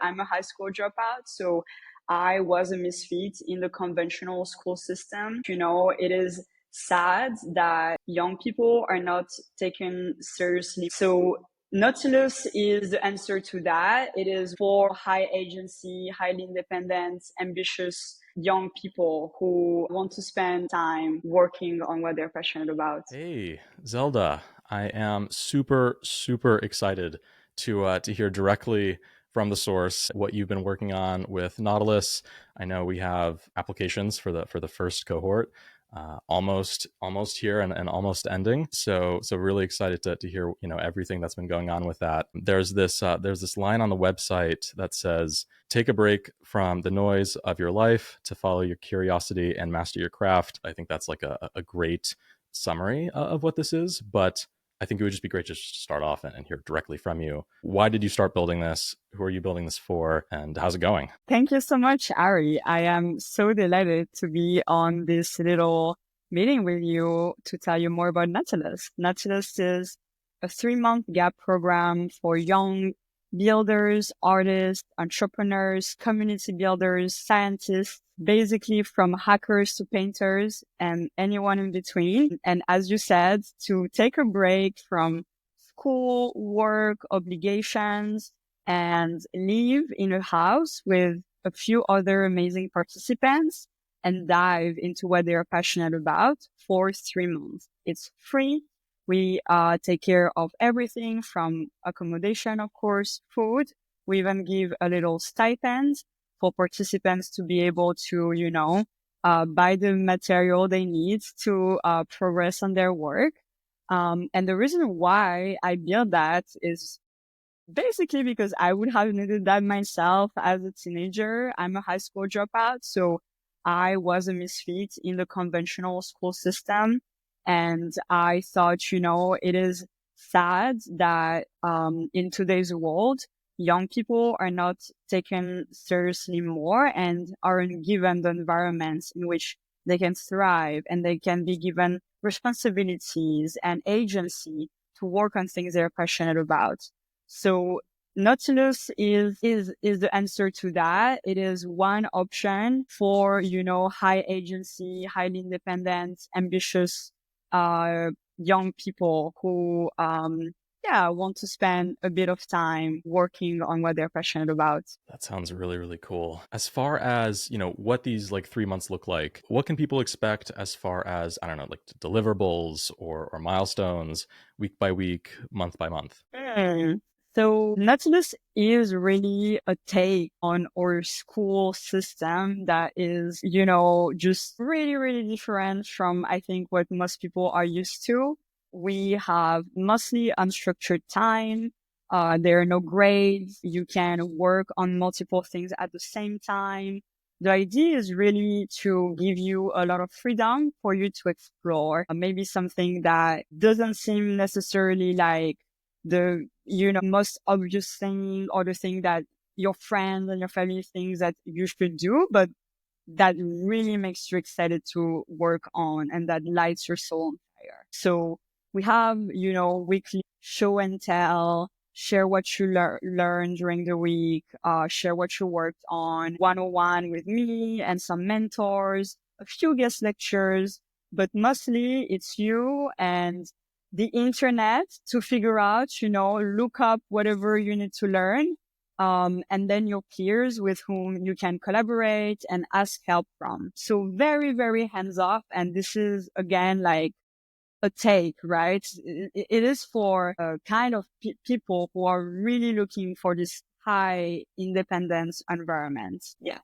I'm a high school dropout, so I was a misfit in the conventional school system. It is sad that young people are not taken seriously. So Nautilus is the answer to that. It is for high agency, highly independent, ambitious young people who want to spend time working on what they're passionate about. Hey, Zelda, I am super, super excited to hear directly from the source what you've been working on with Nautilus. I know we have applications for the first cohort, almost here and almost ending. So really excited to hear everything that's been going on with that. There's this line on the website that says, "Take a break from the noise of your life to follow your curiosity and master your craft." I think that's like a great summary of what this is, but I think it would just be great to just start off and hear directly from you. Why did you start building this? Who are you building this for? And how's it going? Thank you so much, Ari. I am so delighted to be on this little meeting with you to tell you more about Nautilus. Nautilus is a 3-month gap program for young builders, artists, entrepreneurs, community builders, scientists, basically from hackers to painters and anyone in between. And as you said, to take a break from school, work, obligations, and live in a house with a few other amazing participants and dive into what they are passionate about for 3 months. It's free. We take care of everything from accommodation, of course, food. We even give a little stipend for participants to be able to, buy the material they need to progress on their work. And the reason why I built that is basically because I would have needed that myself as a teenager. I'm a high school dropout, so I was a misfit in the conventional school system. And I thought, it is sad that in today's world, young people are not taken seriously more and aren't given the environments in which they can thrive and they can be given responsibilities and agency to work on things they're passionate about. So Nautilus is the answer to that. It is one option for, high agency, highly independent, ambitious, young people who, want to spend a bit of time working on what they're passionate about. That sounds really, really cool. As far as, what these like 3 months look like, what can people expect as far as, I don't know, like deliverables or milestones week by week, month by month? Hmm. So Nautilus is really a take on our school system that is, just really, really different from, I think, what most people are used to. We have mostly unstructured time. There are no grades. You can work on multiple things at the same time. The idea is really to give you a lot of freedom for you to explore. Maybe something that doesn't seem necessarily like the, most obvious thing or the thing that your friends and your family thinks that you should do, but that really makes you excited to work on and that lights your soul on fire. So we have, weekly show and tell, share what you learn during the week, share what you worked on, 101 with me and some mentors, a few guest lectures, but mostly it's you and the internet to figure out, look up whatever you need to learn. And then your peers with whom you can collaborate and ask help from. So very, very hands off. And this is again, like a take, right? It is for kind of people who are really looking for this high independence environment. Yeah.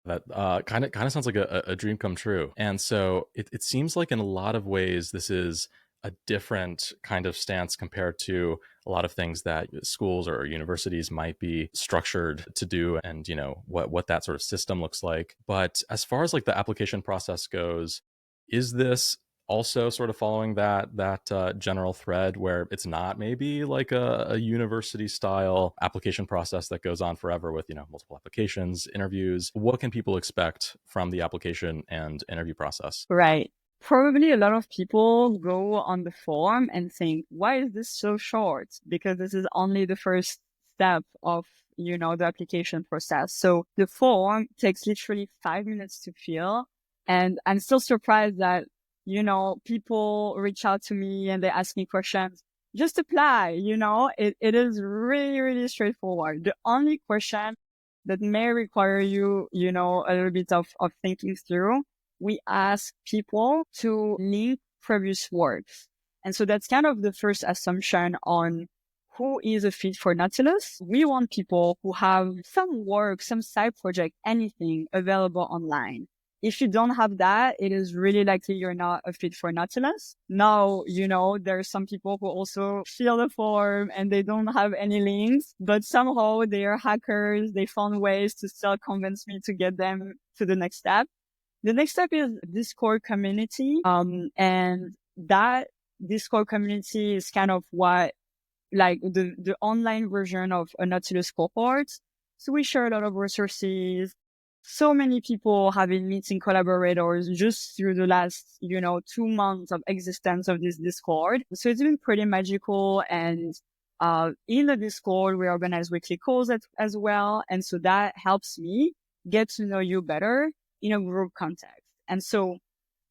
That kind of sounds like a dream come true. And so it seems like in a lot of ways, this is a different kind of stance compared to a lot of things that schools or universities might be structured to do, and what that sort of system looks like. But as far as like the application process goes, is this also sort of following that general thread where it's not maybe like a university style application process that goes on forever with multiple applications, interviews? What can people expect from the application and interview process? Right. Probably a lot of people go on the form and think, why is this so short? Because this is only the first step of, the application process. So the form takes literally 5 minutes to fill. And I'm still surprised that, people reach out to me and they ask me questions. Just apply, it is really, really straightforward. The only question that may require you, a little bit of thinking through, we ask people to link previous works. And so that's kind of the first assumption on who is a fit for Nautilus. We want people who have some work, some side project, anything available online. If you don't have that, it is really likely you're not a fit for Nautilus. Now, there are some people who also fill the form and they don't have any links, but somehow they are hackers. They found ways to still convince me to get them to the next step. The next step is Discord community. And that Discord community is kind of what, like the online version of a Nautilus cohort. So we share a lot of resources. So many people have been meeting collaborators just through the last, 2 months of existence of this Discord. So it's been pretty magical. And in the Discord, we organize weekly calls as well. And so that helps me get to know you better in a group context. And so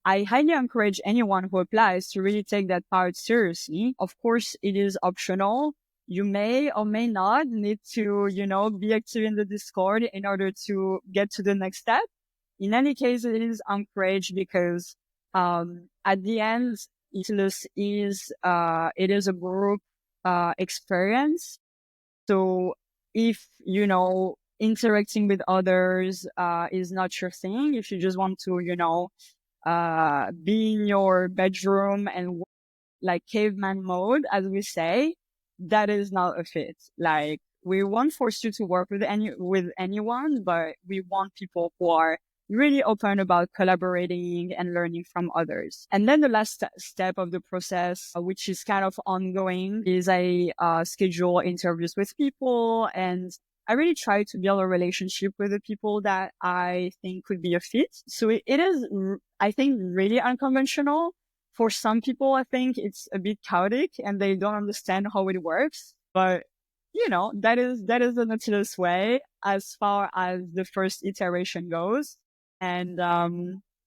I highly encourage anyone who applies to really take that part seriously. Of course, it is optional. You may or may not need to, be active in the Discord in order to get to the next step. In any case, it is encouraged because, at the end, Nautilus it is a group, experience. So if, interacting with others, is not your thing, if you just want to, be in your bedroom and like caveman mode, as we say, that is not a fit. Like, we won't force you to work with anyone, but we want people who are really open about collaborating and learning from others. And then the last step of the process, which is kind of ongoing, is I schedule interviews with people, and I really try to build a relationship with the people that I think could be a fit. So it is, I think, really unconventional. For some people, I think it's a bit chaotic and they don't understand how it works. But, that is the Nautilus way as far as the first iteration goes. And,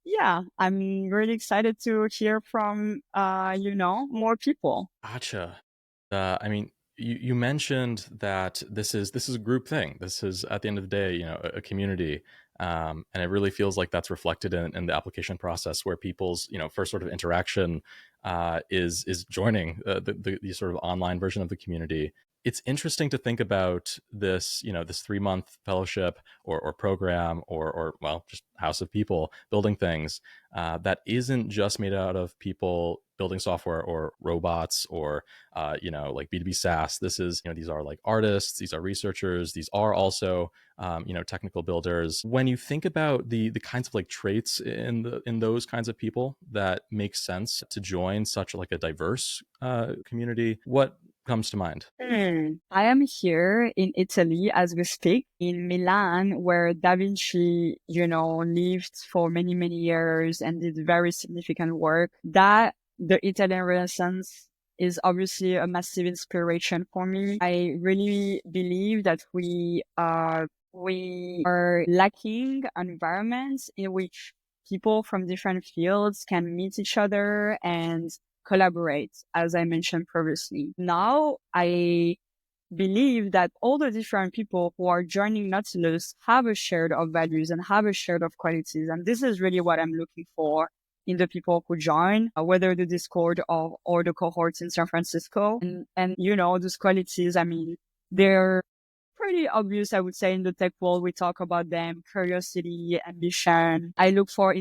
yeah, I'm really excited to hear from, more people. Gotcha. I mean, you mentioned that this is a group thing. This is, at the end of the day, a community, and it really feels like that's reflected in the application process, where people's first sort of interaction is joining the sort of online version of the community. It's interesting to think about this, this 3-month fellowship or program or well, just house of people building things that isn't just made out of people building software or robots or like B2B SaaS. This is, these are like artists, these are researchers, these are also technical builders. When you think about the kinds of like traits in those kinds of people that make sense to join such like a diverse community, what comes to mind? I am here in Italy as we speak, in Milan, where Da Vinci, lived for many, many years and did very significant work. That the Italian Renaissance is obviously a massive inspiration for me. I really believe that we are lacking environments in which people from different fields can meet each other and collaborate, as I mentioned previously. Now, I believe that all the different people who are joining Nautilus have a shared of values and have a shared of qualities. And this is really what I'm looking for in the people who join, whether the Discord or the cohorts in San Francisco. And those qualities, I mean, they're pretty obvious, I would say. In the tech world, we talk about them: curiosity, ambition. I look for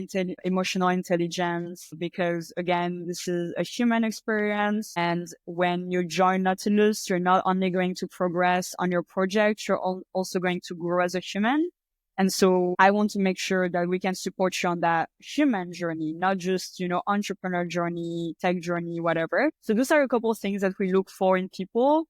emotional intelligence because, again, this is a human experience. And when you join Nautilus, you're not only going to progress on your project, you're also going to grow as a human. And so I want to make sure that we can support you on that human journey, not just, entrepreneur journey, tech journey, whatever. So those are a couple of things that we look for in people.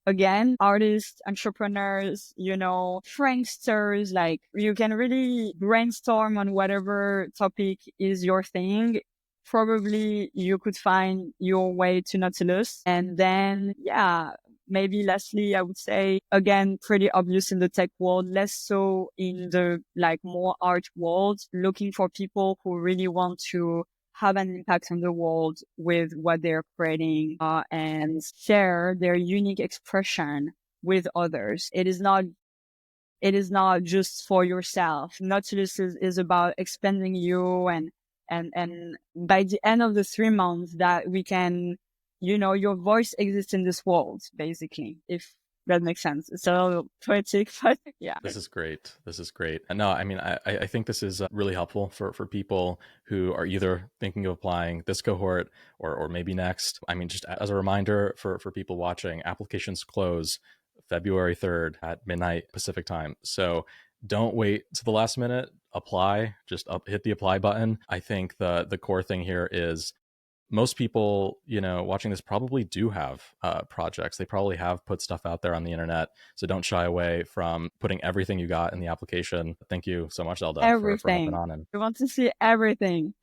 Again, artists, entrepreneurs, pranksters, like, you can really brainstorm on whatever topic is your thing. Probably you could find your way to Nautilus. And then, yeah, maybe lastly, I would say, again, pretty obvious in the tech world, less so in the like more art world, looking for people who really want to have an impact on the world with what they're creating, and share their unique expression with others. It is not just for yourself. Nautilus is about expanding you, and by the end of the 3 months that we can, your voice exists in this world, basically, if that makes sense. It's a little poetic, but yeah. This is great. This is great. And no, I mean, I think this is really helpful for people who are either thinking of applying this cohort or maybe next. I mean, just as a reminder for people watching, applications close February 3rd at midnight Pacific time. So don't wait to the last minute. Apply, just hit the apply button. I think the core thing here is most people, watching this probably do have projects. They probably have put stuff out there on the internet. So don't shy away from putting everything you got in the application. Thank you so much, Zelda, for hopping Everything. on. And We want to see everything.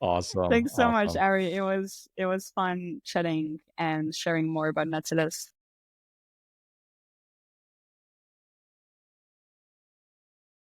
awesome. Thanks so much, Awesome. Ari. It was fun chatting and sharing more about Nautilus.